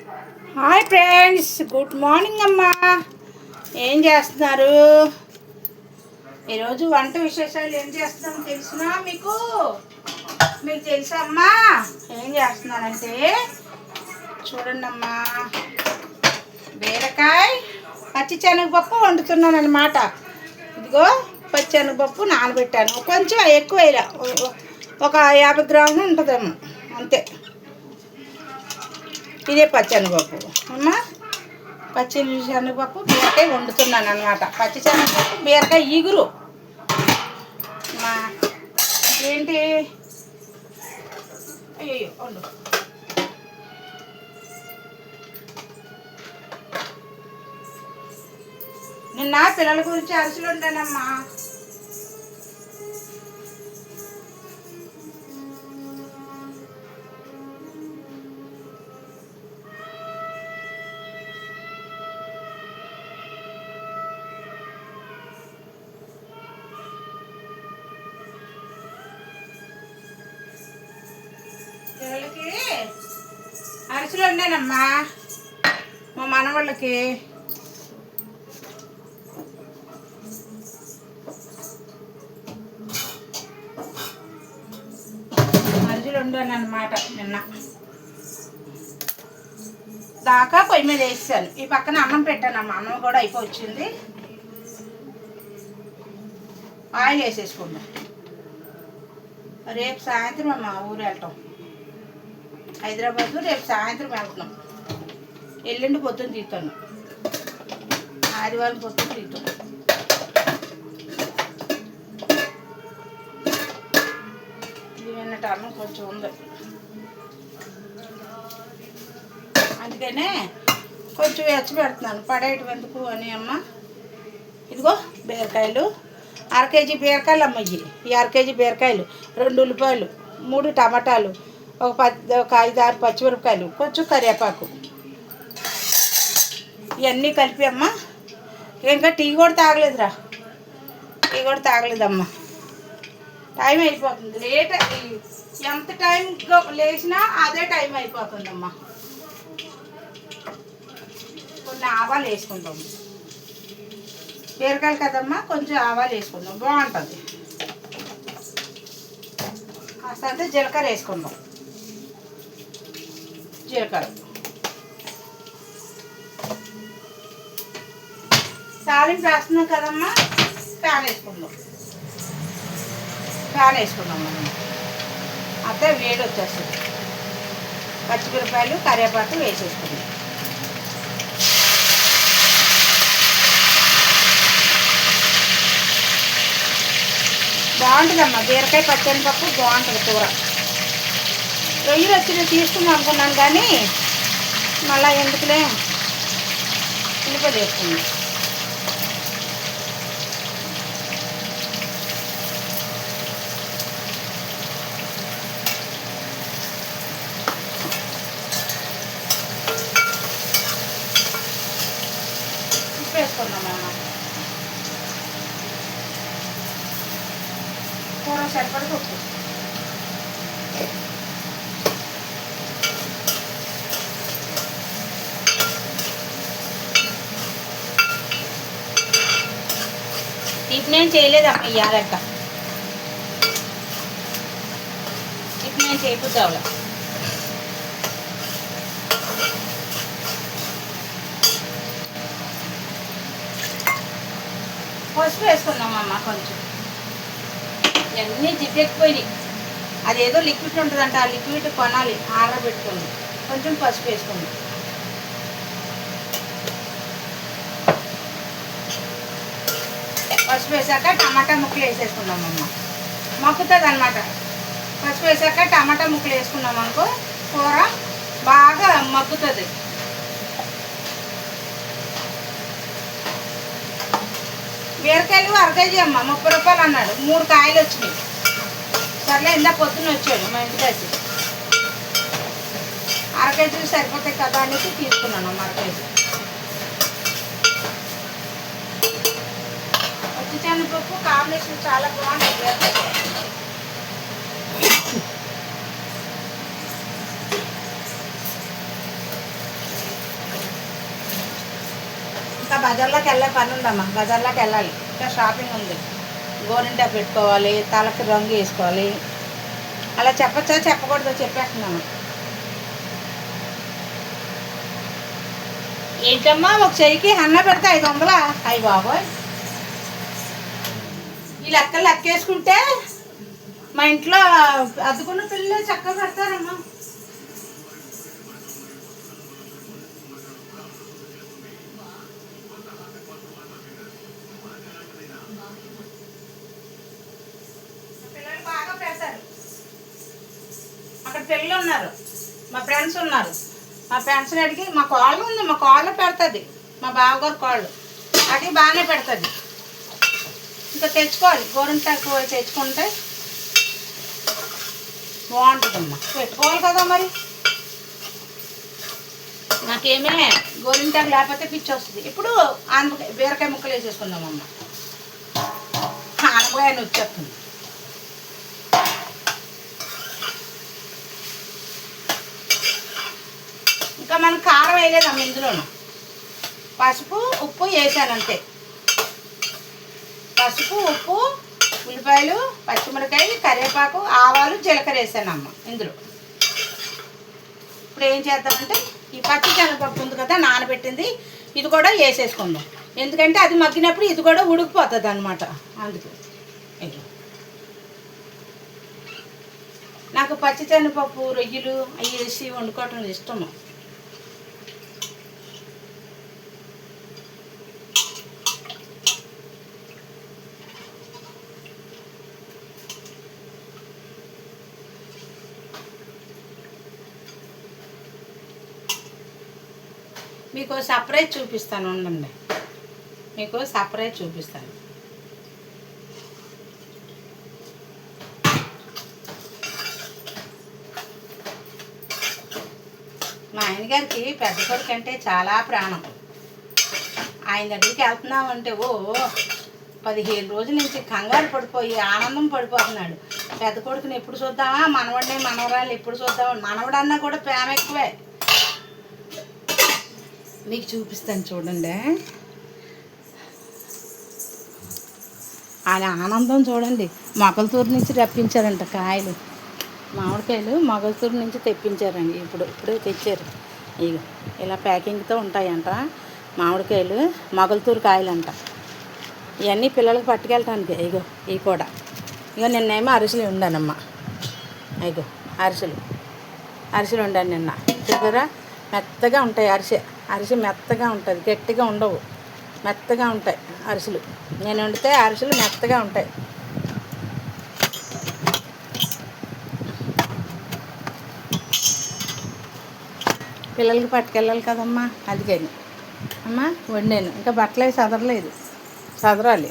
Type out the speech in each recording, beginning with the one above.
Hi friends, good morning అమ్మా. ఏం చేస్తున్నారు? ఈరోజు వంట విశేషాలు ఏం చేస్తున్నాం తెలిసినా మీకు తెలుసా అమ్మా? ఏం చేస్తున్నానంటే చూడండి అమ్మా, బీరకాయ పచ్చిశనగపప్పు వండుతున్నాను అనమాట. ఇదిగో పచ్చిశనగపప్పు నానబెట్టాను, కొంచెం ఎక్కువ వేయాల, ఒక 50 గ్రాములు ఉంటుందేమో అంతే. ఇదే పచ్చిశనగపప్పు అమ్మ, పచ్చిశనగపప్పు బీరకాయ వండుతున్నాను అనమాట. పచ్చిశనగపప్పు బీరకాయ ఈగురు మా ఏంటి, అయ్యో వండు. నిన్న పిల్లల గురించి అరిసెలు ఉంటానమ్మా. పిల్లలకి అరిసెలు వండానమ్మా, మా మనవాళ్ళకి. అరిసెలు వండాను అనమాట. నిన్న దాకా పొయ్యి మీద వేసాను. ఈ పక్కన అన్నం పెట్టానమ్మా, అన్నం కూడా అయిపోయింది. ఆయిల్ వేసేసుకుందాం. రేపు సాయంత్రం అమ్మ ఊరు వెళ్తాం, హైదరాబాదు. రేపు సాయంత్రం వెళ్తున్నాం, ఎల్లుండి పొద్దున్న తీస్తాను, ఆదివారం పొద్దున్న తీస్తాం. నిన్నటి అన్నం కొంచెం ఉంది, అందుకనే కొంచెం వెచ్చి పెడుతున్నాను, పడేయటం ఎందుకు అని అమ్మ. ఇదిగో బీరకాయలు, 1/2 కేజీ బీరకాయలు అమ్మయ్యి. ఈ 1/2 కేజీ బీరకాయలు, 2 ఉల్లిపాయలు, 3 టమాటాలు, ఒక 5-6 పచ్చిమిరపకాయలు, కొంచెం కరివేపాకు, ఇవన్నీ కలిపి అమ్మ. ఇంకా టీ కూడా తాగలేదురా, టీ కూడా తాగలేదమ్మా. టైం అయిపోతుంది, లేట్. ఎంత టైం లేచినా అదే టైం అయిపోతుందమ్మా. కొన్ని ఆవాలు వేసుకుంటాము, బీరకాయలు కదమ్మా, కొంచెం ఆవాలు వేసుకుందాం, బాగుంటుంది. కాస్త అంతే జీలకర్ర వేసుకుందాం, జీలకర్ర. తాలింపు వేస్తున్నాం కదమ్మా, ఫ్యాన్ వేసుకుందాం, ఫ్యాన్ వేసుకుందాం మనం. అంతే వేడి వచ్చేస్తుంది. పచ్చిమిరపకాయలు, కరివేపాకు వేసేసుకుందాం. బాగుంటుందమ్మా బీరకాయ పచ్చనిపప్పు, బాగుంటుంది కూర. రొయ్యలు వచ్చి తీసుకుందాం అనుకున్నాను కానీ మళ్ళీ ఎందుకులే ఉల్లిపాయ వేసుకుందాం. ఉప్పు వేసుకుందామమ్మా, కూర సరిపడదు ఉప్పు. ఇప్పుడు నేను చేయలేదమ్మా ఇయ్యాలంట, ఇప్పుడు నేను చేయబుద్దావులా. పసుపు వేసుకున్నామమ్మ కొంచెం. ఇవన్నీ జిడ్డెక్కిపోయినాయి, అదేదో లిక్విడ్ ఉంటుందంట, ఆ లిక్విడ్ కొనాలి, ఆర్డర్ పెట్టుకోండి. కొంచెం పసుపు వేసుకోండి. పసుపు వేసాక టమాటా ముక్కలు వేసేసుకున్నామమ్మ, మగ్గుతుంది అనమాట. పసుపు వేసాక టమాటా ముక్కలు వేసుకున్నాం అనుకో, కూర బాగా మగ్గుతుంది. బీరకాయలు 1/2 కేజీ అమ్మ, 30 రూపాయలు అన్నాడు. 3 కాయలు వచ్చినాయి. సర్లే, ఇందా పొద్దున్న వచ్చాడు మా ఇంటికి వచ్చి. 1/2 కేజీలు సరిపోతాయి కదా అనేసి తీసుకున్నాను 1/2 కేజీ. పచ్చిశనగపప్పు కాంబినేషన్ చాలా బాగుంటుంది. ఇంకా బజార్లోకి వెళ్ళే పని ఉందమ్మా, బజార్లోకి వెళ్ళాలి, ఇంకా షాపింగ్ ఉంది. గోరింటా పెట్టుకోవాలి, తలకి రంగు వేసుకోవాలి. అలా చెప్పచ్చా చెప్పకూడదు చెప్పేస్తున్నాను. ఏంటమ్మా ఒక చెయ్యికి అన్న పెడితే 500? అయ్యి బాబోయ్, ఈ లెక్కలు లెక్కేసుకుంటే మా ఇంట్లో అద్దుకున్న పిల్లలు చక్కగా పెడతారమ్మా. పిల్లలు బాగా పెడతారు. అక్కడ పిల్లలు ఉన్నారు, మా ఫ్రెండ్స్ ఉన్నారు. మా ఫ్రెండ్స్ని అడిగి, మా కాళ్ళు ఉంది, మా కాళ్ళు పెడుతుంది, మా బావగారు కాళ్ళు అది బాగానే పెడుతుంది. ఇంకా తెచ్చుకోవాలి, గోరింటాకు తెచ్చుకుంటే బాగుంటుందమ్మా, పెట్టుకోవాలి కదా మరి. నాకేమే గోరింటాకు లేకపోతే పిచ్చి వస్తుంది. ఇప్పుడు ఆనపకాయ బీరకాయ ముక్కలు వేసేసుకుందామమ్మ. ఆనపకాయ వచ్చేస్తుంది. ఇంకా మనం కారం వేయలేదమ్మ, ఇందులోను పసుపు ఉప్పు వేసాను అంతే. పసుపు ఉప్పు, ఉల్లిపాయలు, పచ్చిమిరకాయ, కరివేపాకు, ఆవాలు, జీలకర్ర వేసానమ్మ ఇందులో. ఇప్పుడు ఏం చేద్దామంటే ఈ పచ్చి శనగపప్పు ఉంది కదా నానబెట్టింది, ఇది కూడా వేసేసుకుందాం. ఎందుకంటే అది మగ్గినప్పుడు ఇది కూడా ఉడికిపోతుంది అనమాట. అందుకు నాకు పచ్చి శనగపప్పు రొయ్యలు అవి వేసి వండుకోవటం ఇష్టము. మీకు సపరేట్ చూపిస్తాను, ఉండండి, మీకు సపరేట్ చూపిస్తాను. మా ఆయనగారికి పెద్ద కొడుకు అంటే చాలా ప్రాణం. ఆయన దగ్గరికి వెళ్తున్నామంటే 15 రోజుల నుంచి కంగారు పడిపోయి ఆనందం పడిపోతున్నాడు. పెద్ద కొడుకుని ఎప్పుడు చూద్దామా, మనవడిని మనవరాలు ఎప్పుడు చూద్దామా. మనవడన్నా కూడా ప్రేమ ఎక్కువే. మీకు చూపిస్తాను చూడండి, ఆయన ఆనందం చూడండి. మొగల్తూరు నుంచి రప్పించారంట కాయలు, మామిడికాయలు మొగల్తూరు నుంచి తెప్పించారండి. ఇప్పుడే తెచ్చారు. ఇక ఇలా ప్యాకింగ్తో ఉంటాయంట మామిడికాయలు, మొగల్తూరు కాయలు అంట. ఇవన్నీ పిల్లలకు పట్టుకెళ్ళటానికి. ఇగో ఇవి కూడా. ఇగో నిన్నేమో అరిసెలు ఉండానమ్మా. ఇగో అరిసెలు ఉండాను నిన్న. చూసారా, మెత్తగా ఉంటాయి అరిసె మెత్తగా ఉంటుంది, గట్టిగా ఉండవు, మెత్తగా ఉంటాయి అరిసెలు. నేను వండితే అరిసెలు మెత్తగా ఉంటాయి. పిల్లలకి పట్టుకెళ్ళాలి కదమ్మా, అందుకని అమ్మ వండాను. ఇంకా బట్టలు సదరలేదు, సదరాలి.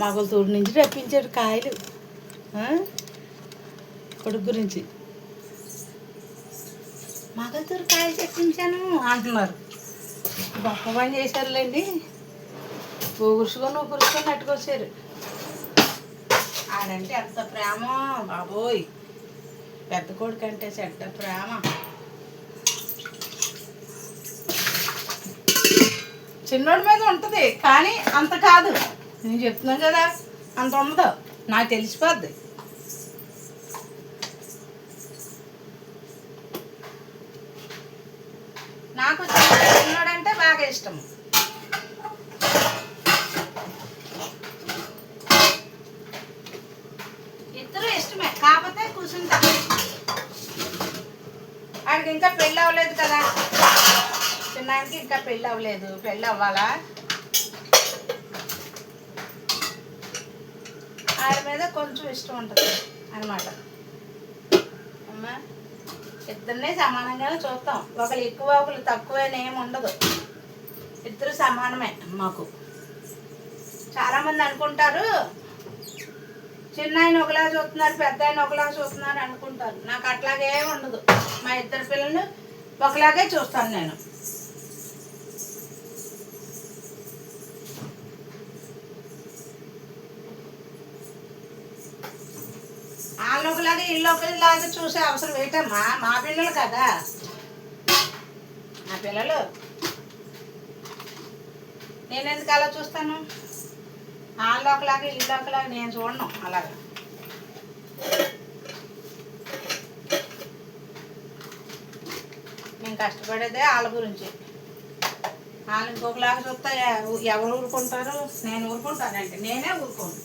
మొగల్తూరు నుంచి రప్పించాడు కాయలు కొడుకు గురించి. మొగల్తూరు కాయలు తెప్పించాను అంటున్నారు. గొప్ప పని చేశారులేండి. ఊగురుసుకొని అట్టుకొచ్చారు. ఆడంటే ఎంత ప్రేమ బాబోయ్, పెద్ద కొడుకు అంటే చెడ్డ ప్రేమ. చిన్నోడి మీద ఉంటుంది కానీ అంత కాదు. నేను చెప్తున్నాను కదా, అంత ఉండదు, నాకు తెలిసిపోద్ది. నాకు చిన్నోడంటే బాగా ఇష్టం. ఇద్దరు ఇష్టమే, కాకపోతే కూర్చుంటా. ఆడికి ఇంకా పెళ్ళి అవ్వలేదు కదా, చిన్నానికి ఇంకా పెళ్ళి అవ్వలేదు. పెళ్ళి అవ్వాలా, ఆడి మీద కొంచెం ఇష్టం ఉంటుంది అన్నమాట. అమ్మా ఇద్దరినే సమానంగానే చూస్తాం. ఒకరు ఎక్కువ ఒకరు తక్కువ ఏమి ఉండదు, ఇద్దరు సమానమే మాకు. చాలామంది అనుకుంటారు చిన్న ఆయన ఒకలా చూస్తున్నారు, పెద్ద ఆయన ఒకలా చూస్తున్నారు అనుకుంటారు. నాకు అట్లాగే ఉండదు. మా ఇద్దరు పిల్లలు ఒకలాగే చూస్తాను నేను. వాళ్ళొకలాగా ఇల్లు ఒకలాగా చూసే అవసరం ఏంటమ్మా, మా పిల్లలు కదా. నా పిల్లలు నేను ఎందుకు అలా చూస్తాను? వాళ్ళు ఒకలాగా వీళ్ళు ఒకలాగా నేను చూడను అలాగా. నేను కష్టపడేదే వాళ్ళ గురించి. వాళ్ళు ఇంకొకలాగా చూస్తా ఎవరు ఊరుకుంటారు? నేను ఊరుకుంటానంటే నేనే ఊరుకోను.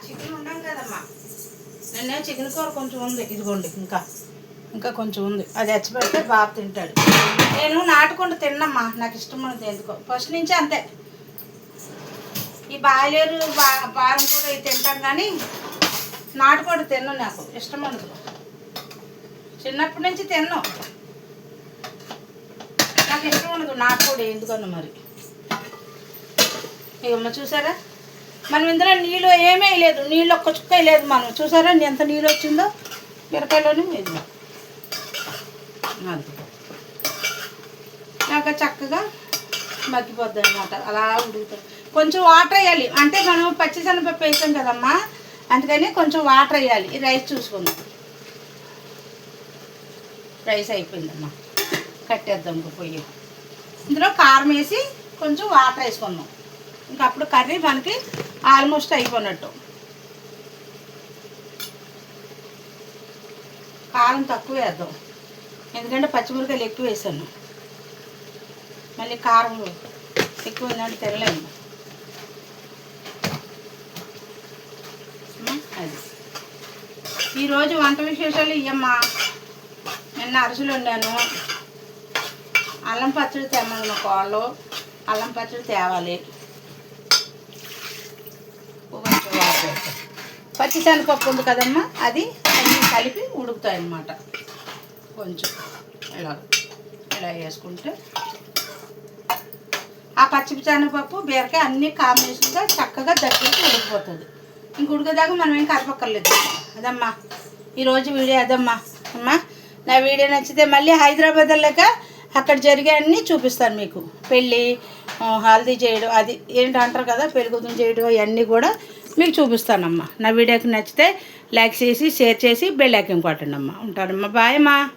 చికెన్ ఉండం కదమ్మా, నిన్న చికెన్ కూర కొంచెం ఉంది, ఇదిగోండి ఇంకా కొంచెం ఉంది. అది ఎచ్చి పెడితే బాబు తింటాడు. నేను నాటుకుంటూ తిన్నమ్మా, నాకు ఇష్టం ఉన్నది ఎందుకో ఫస్ట్ నుంచి అంతే. ఈ బాయిలేరు బారం కూడా తింటాను కానీ నాటుకోడి తిన్ను, నాకు ఇష్టం ఉండదు. చిన్నప్పటి నుంచి తిన్ను, నాకు ఇష్టం ఉండదు నాటుకోడి ఎందుకన్నా మరి. ఇవమ్మ చూసారా, మనం ఇందులో నీళ్ళు ఏమీ లేదు, నీళ్ళు ఒక్క చుక్క లేదు. మనం చూసారా ఎంత నీళ్ళు వచ్చిందో బీరకాయలోని. ఇది అది ఇంకా చక్కగా మగ్గిపోద్ది అనమాట, అలా ఉడుకుతుంది. కొంచెం వాటర్ వేయాలి, అంటే మనం పచ్చిశనగపప్పు వేసాం కదమ్మా, అందుకని కొంచెం వాటర్ వేయాలి. ఈ రైస్ చూసుకుందాం. రైస్ అయిపోయిందమ్మా, కట్టేద్దాం పొయ్యి. ఇందులో కారం వేసి కొంచెం వాటర్ వేసుకుందాం. ఇంకా అప్పుడు కర్రీ మనకి ఆల్మోస్ట్ అయిపోయినట్టు. కారం తక్కువ వేద్దాం, ఎందుకంటే పచ్చిమిరకాయలు ఎక్కువ వేసాను. మళ్ళీ కారం ఎక్కువ ఉందంటే తినలేము. అది ఈరోజు వంట విశేషాలు ఇవ్వమ్మా. నిన్న అరిసెలు వండాను. అల్లం పచ్చడి తెమ్మను మా కోళ్ళు, అల్లం పచ్చడి తేవాలి. పచ్చిశనగపప్పు ఉంది కదమ్మా, అది అన్నీ కలిపి ఉడుకుతాయి అన్నమాట. కొంచెం ఇలా వేసుకుంటే ఆ పచ్చిశనగపప్పు బీరకాయ అన్నీ కాంబినేషన్గా చక్కగా దగ్గరికి ఉడికిపోతుంది. ఇంక ఉడికేదాకా మనం ఏం కలపక్కర్లేదు. అదమ్మా ఈరోజు వీడియో అదమ్మా. అమ్మా నా వీడియో నచ్చితే మళ్ళీ హైదరాబాద్ వెళ్ళాక అక్కడ జరిగే అన్నీ చూపిస్తాను మీకు. పెళ్ళి, హల్దీ చేయడం, అది ఏంటంటారు కదా, పెళ్ళికూతురు చేయడం, అవన్నీ కూడా మీకు చూపిస్తానమ్మా. నా వీడియోకి నచ్చితే లైక్ చేసి షేర్ చేసి బెల్ ఐకాన్ కొట్టండి అమ్మా. ఉంటానమ్మా, బాయ్ అమ్మా.